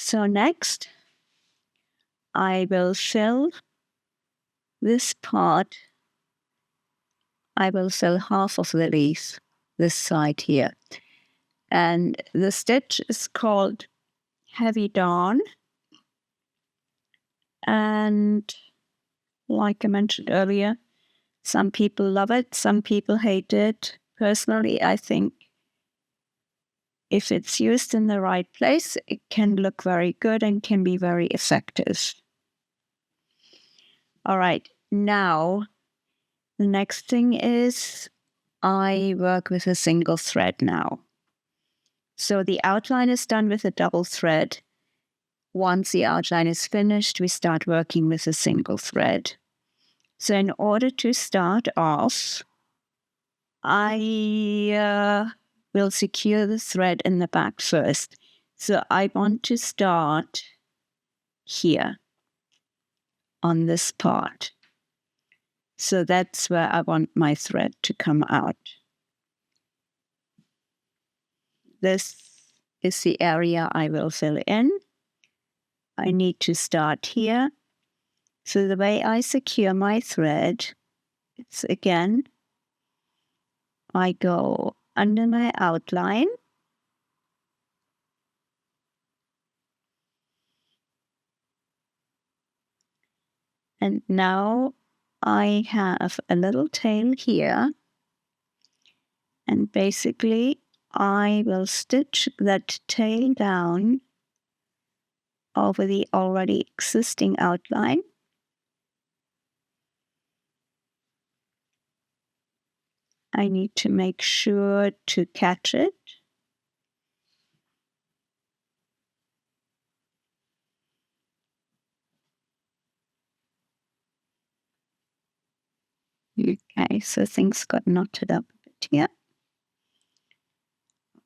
So next, I will fill this part. I will fill half of the leaf, this side here. And the stitch is called Heavy Dawn. And like I mentioned earlier, some people love it, some people hate it. Personally, I think if it's used in the right place, it can look very good and can be very effective. All right, now the next thing is I work with a single thread now. So the outline is done with a double thread. Once the outline is finished, we start working with a single thread. So in order to start off, I will secure the thread in the back first. So I want to start here on this part. So that's where I want my thread to come out. This is the area I will fill in. I need to start here. So the way I secure my thread, it's again, I go under my outline. And now I have a little tail here. And basically, I will stitch that tail down over the already existing outline. I need to make sure to catch it. Okay, so things got knotted up a bit here.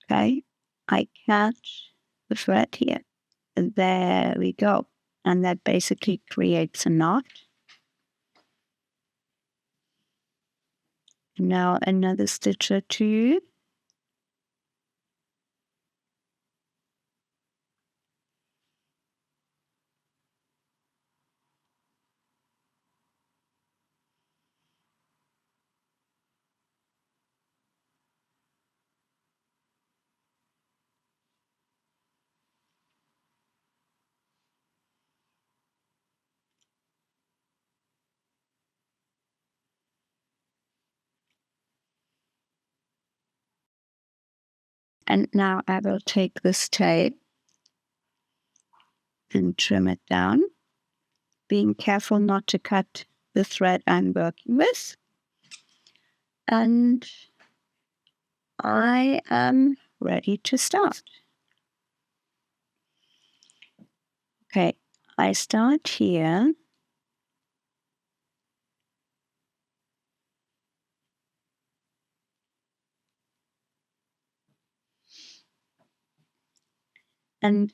Okay, I catch the thread here. There we go. And that basically creates a knot. Now another stitch or two. And now I will take this tail and trim it down, being careful not to cut the thread I'm working with. And I am ready to start. Okay, I start here. And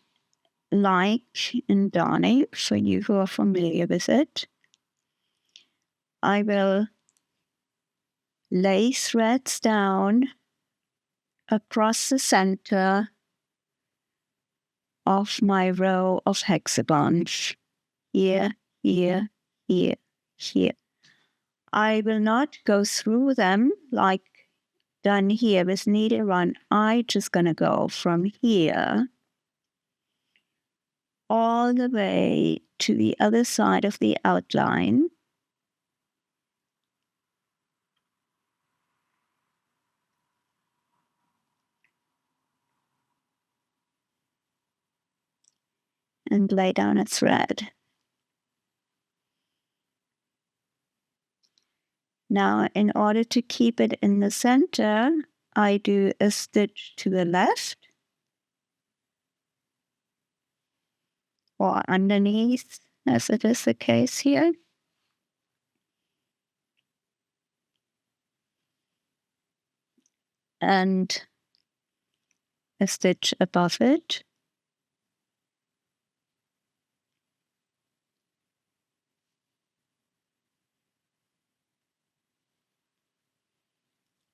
like in darning, for you who are familiar with it, I will lay threads down across the center of my row of hexagons. Here, here, here, here. I will not go through them like done here with needle run. I'm just going to go from here all the way to the other side of the outline. And lay down a thread. Now, in order to keep it in the center, I do a stitch to the left or underneath, as it is the case here. And a stitch above it.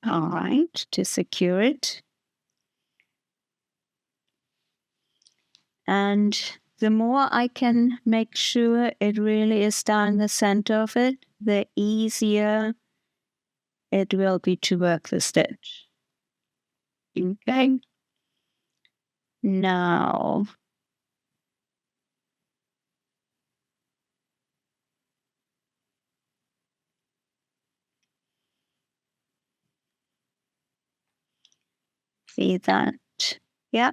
All right, to secure it. And The more I can make sure it really is down the center of it, the easier it will be to work the stitch. Okay. Now, see that? Yeah,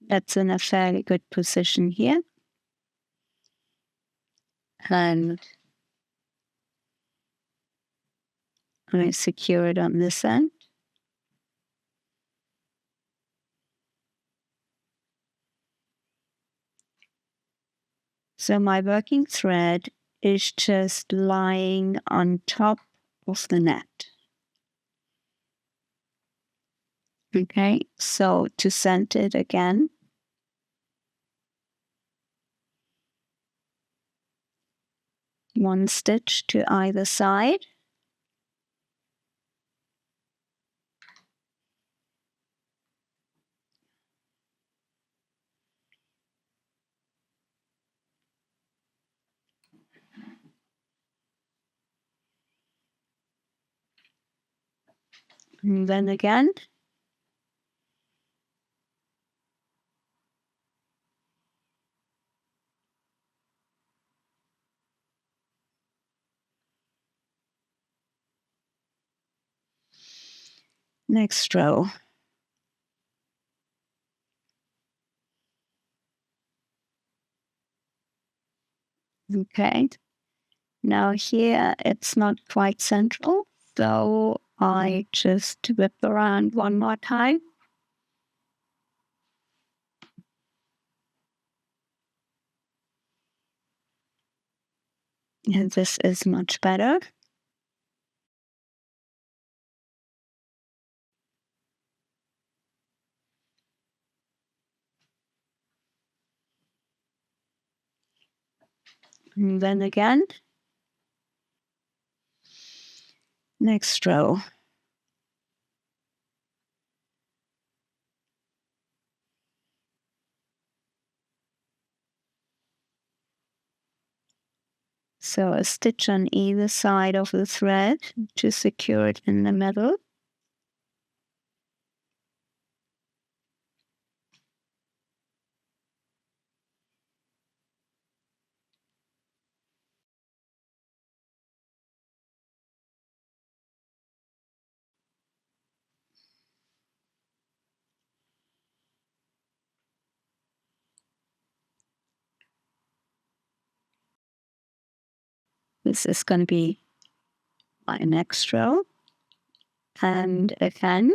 that's in a fairly good position here. And I secure it on this end. So my working thread is just lying on top of the net. Okay, so to center it again, one stitch to either side. And then again. Next row. Okay. Now here it's not quite central, so I just whip around one more time. And this is much better. And then again. Next row. So a stitch on either side of the thread to secure it in the middle. This is going to be my next row. And again,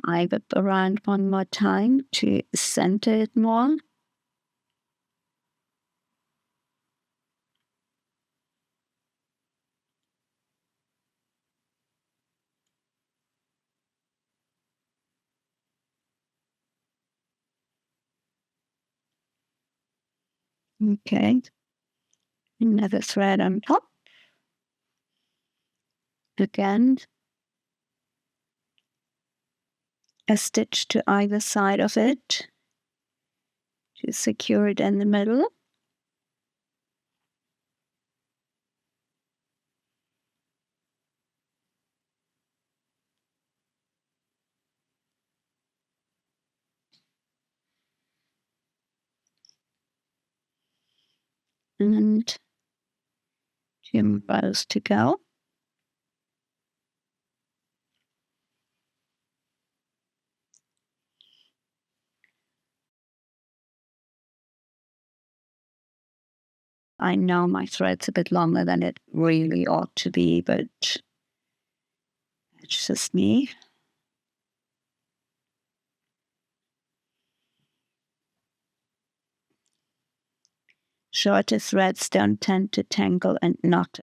I whip around one more time to center it more. Okay. Another thread on top. Again, a stitch to either side of it to secure it in the middle. And 2 rows to go. I know my thread's a bit longer than it really ought to be, but it's just me. Shorter threads don't tend to tangle and knot.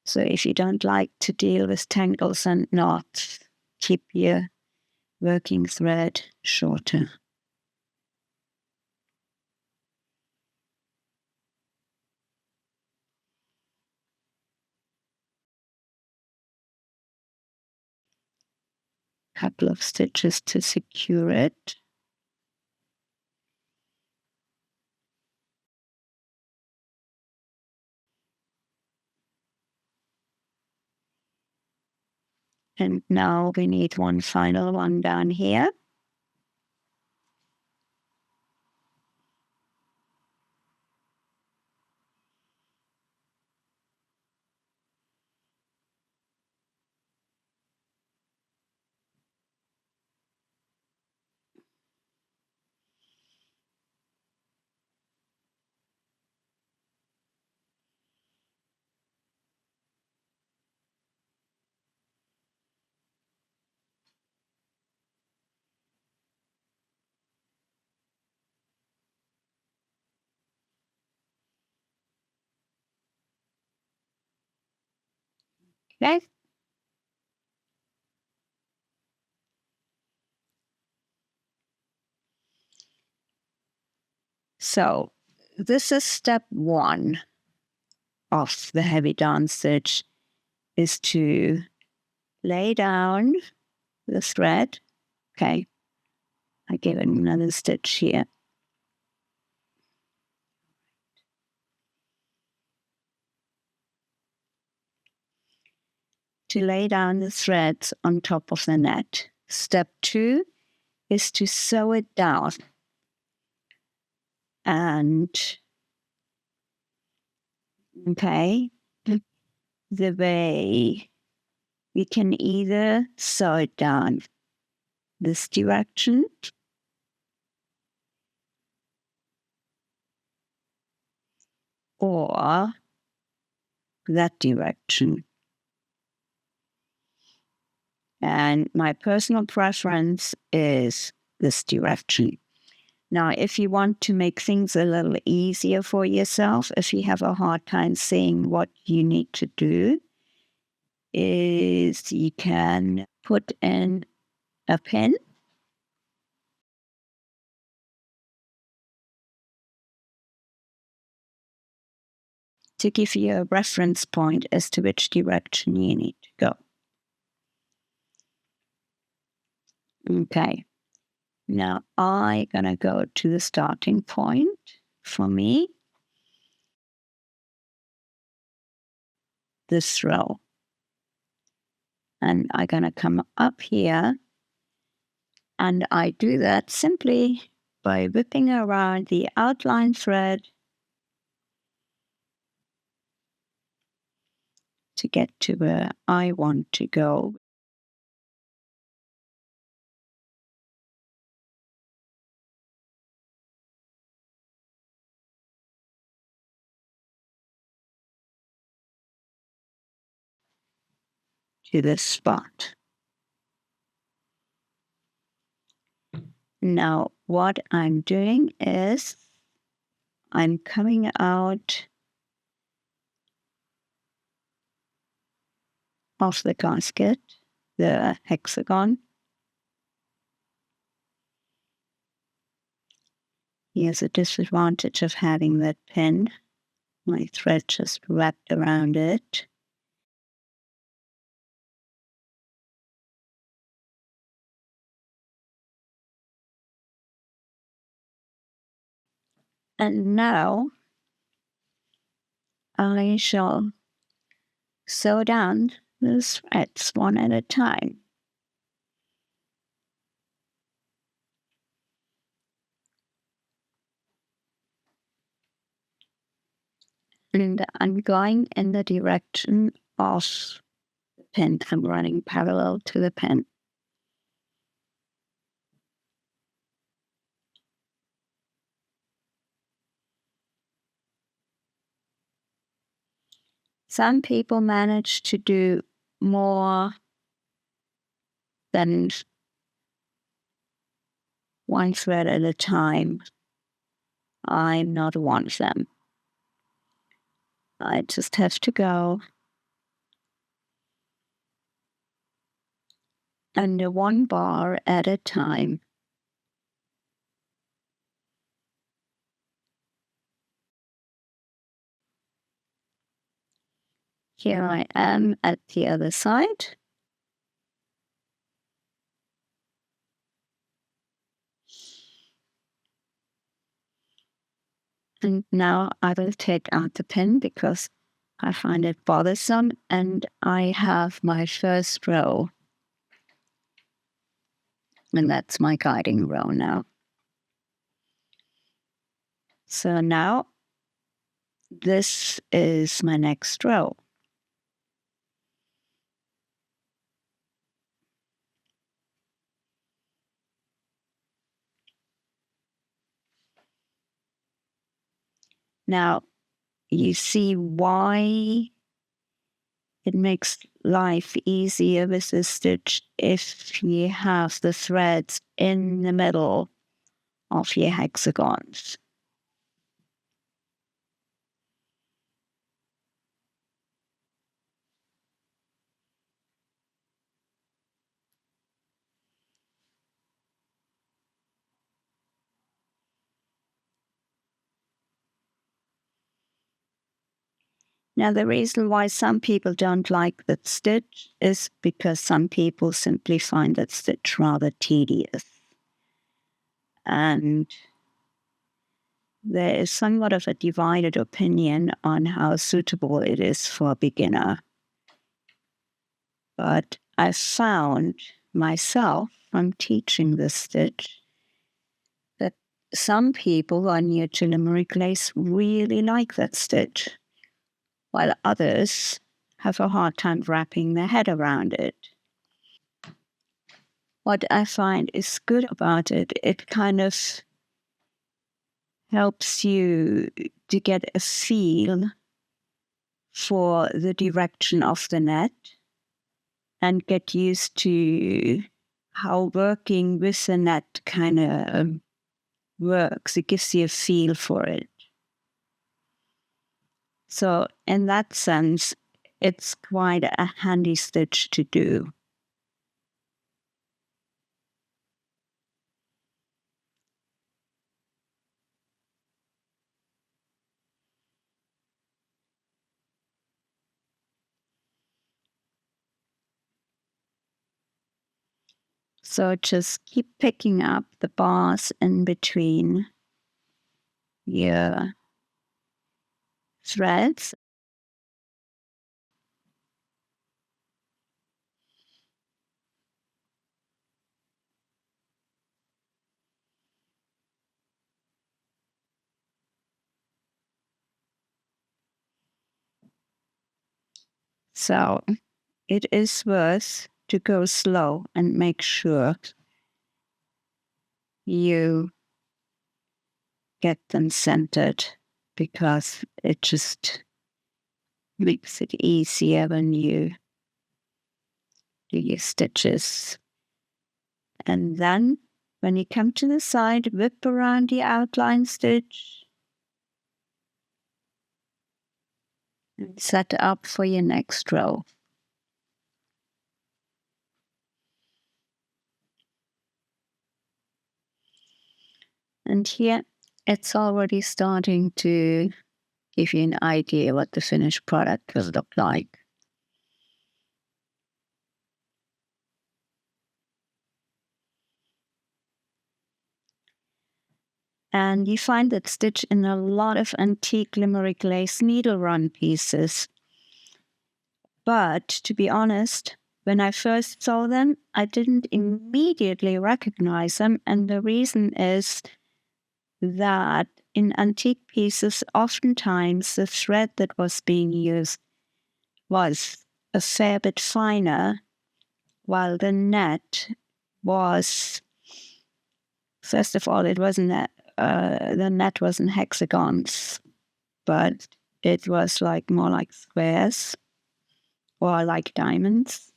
So if you don't like to deal with tangles and knots, keep your working thread shorter. couple of stitches to secure it. And now we need one final one down here. Okay. So this is step one of the heavy darn stitch, is to lay down the thread. Okay. I give it another stitch here. To lay down the threads on top of the net. Step two is to sew it down. And okay, the way we can either sew it down this direction or that direction. And my personal preference is this direction. Now, if you want to make things a little easier for yourself, if you have a hard time seeing what you need to do, is you can put in a pin to give you a reference point as to which direction you need to go. Okay, now I'm gonna go to the starting point for me, this row. And I'm gonna come up here, and I do that simply by whipping around the outline thread to get to where I want to go. To this spot. Now, what I'm doing is I'm coming out of the gasket, the hexagon. Here's a disadvantage of having that pin. My thread just wrapped around it. And now I shall sew down the threads one at a time. And I'm going in the direction of the pin. I'm running parallel to the pin. Some people manage to do more than one thread at a time. I'm not one of them. I just have to go under one bar at a time. Here I am at the other side. And now I will take out the pin because I find it bothersome, and I have my first row. And that's my guiding row now. So now this is my next row. Now you see why it makes life easier with the stitch if you have the threads in the middle of your hexagons. Now, the reason why some people don't like that stitch is because some people simply find that stitch rather tedious. And there is somewhat of a divided opinion on how suitable it is for a beginner. But I found myself from teaching this stitch that some people who are new to limerick lace really like that stitch, while others have a hard time wrapping their head around it. What I find is good about it, it kind of helps you to get a feel for the direction of the net and get used to how working with the net kind of works. It gives you a feel for it. So in that sense, it's quite a handy stitch to do. So just keep picking up the bars in between your threads. So it is worth to go slow and make sure you get them centered, because it just makes it easier when you do your stitches. And then when you come to the side, whip around the outline stitch and set up for your next row. And here it's already starting to give you an idea what the finished product will look like. And you find that stitch in a lot of antique Limerick lace needle run pieces. But to be honest, when I first saw them, I didn't immediately recognize them. And the reason is that in antique pieces, oftentimes the thread that was being used was a fair bit finer, while the net was, first of all, it wasn't that, the net wasn't hexagons, but it was like more like squares or like diamonds.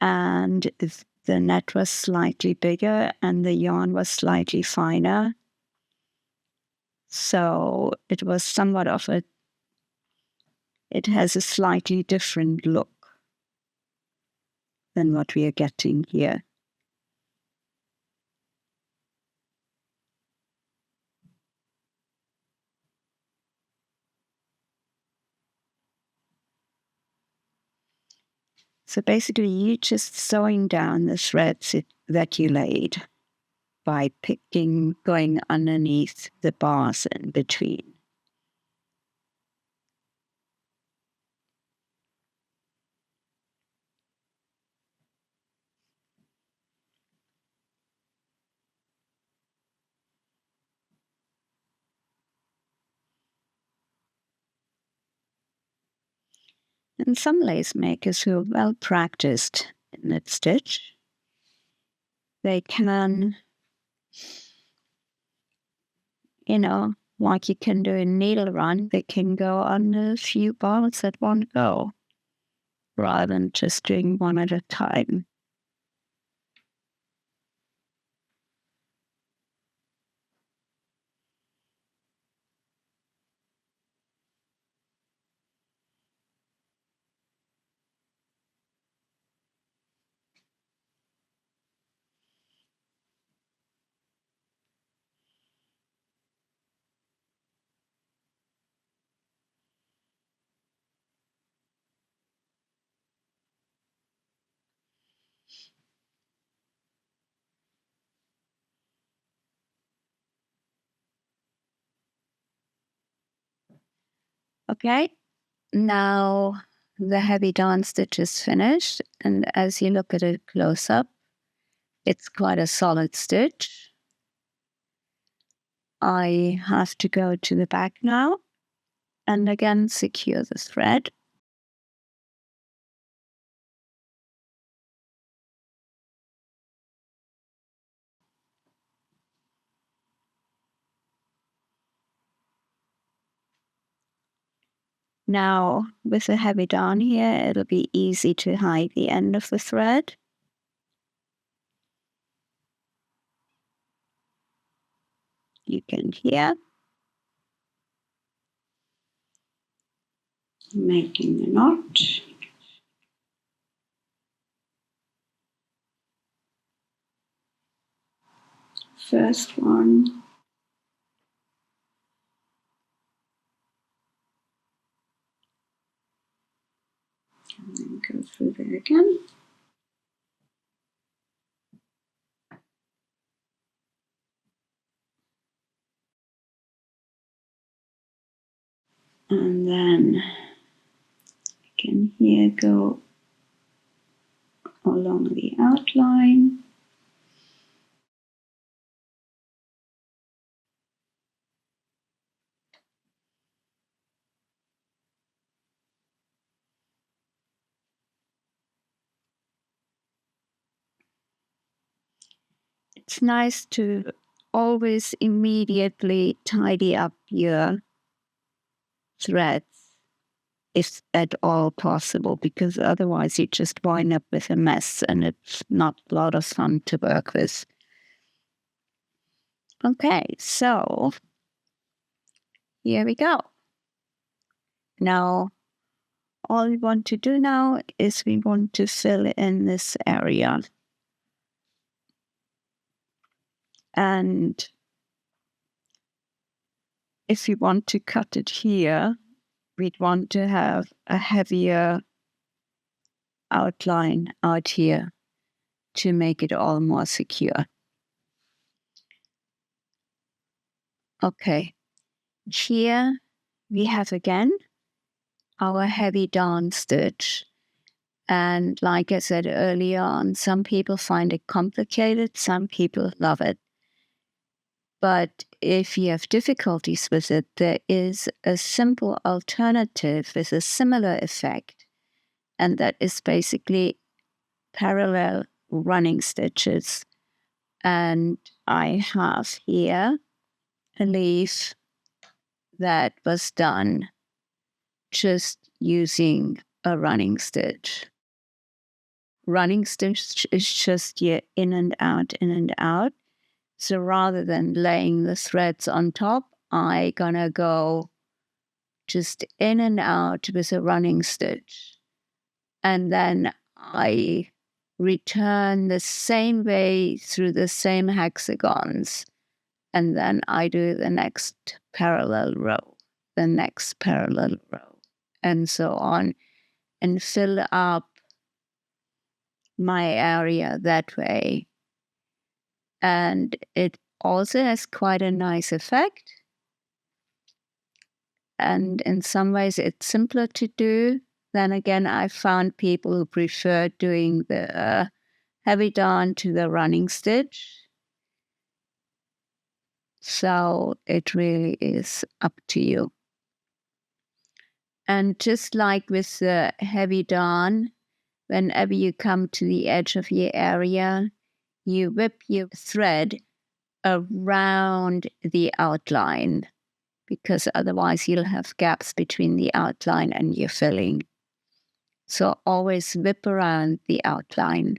And the net was slightly bigger and the yarn was slightly finer. So it was somewhat of a, it has a slightly different look than what we are getting here. So basically, you just sewing down the threads that you laid. by going underneath the bars in between. And some lace makers who are well practiced in that stitch, they can, like you can do a needle run, they can go on a few bars at one go, rather than just doing one at a time. Okay, now the heavy darn stitch is finished, and as you look at it close up, it's quite a solid stitch. I have to go to the back now and again secure the thread. Now, with the heavy darn here, it'll be easy to hide the end of the thread. You can hear making a knot. First one. And then go through there again. And then again here go along the outline. It's nice to always immediately tidy up your threads if at all possible, because otherwise you just wind up with a mess and it's not a lot of fun to work with. Okay, so here we go. Now, all we want to do now is we want to fill in this area. And if we want to cut it here, we'd want to have a heavier outline out here to make it all more secure. Okay, here we have again our heavy darn stitch. And like I said earlier on, some people find it complicated, some people love it. But if you have difficulties with it, there is a simple alternative with a similar effect, and that is basically parallel running stitches. And I have here a leaf that was done just using a running stitch. Running stitch is just your in and out, in and out. So rather than laying the threads on top, I gonna go just in and out with a running stitch. And then I return the same way through the same hexagons. And then I do the next parallel row, the next parallel row, and so on, and fill up my area that way. And it also has quite a nice effect. And in some ways, it's simpler to do. Then again, I found people who prefer doing the heavy darn to the running stitch. So it really is up to you. And just like with the heavy darn, whenever you come to the edge of your area, you whip your thread around the outline, because otherwise you'll have gaps between the outline and your filling. So always whip around the outline.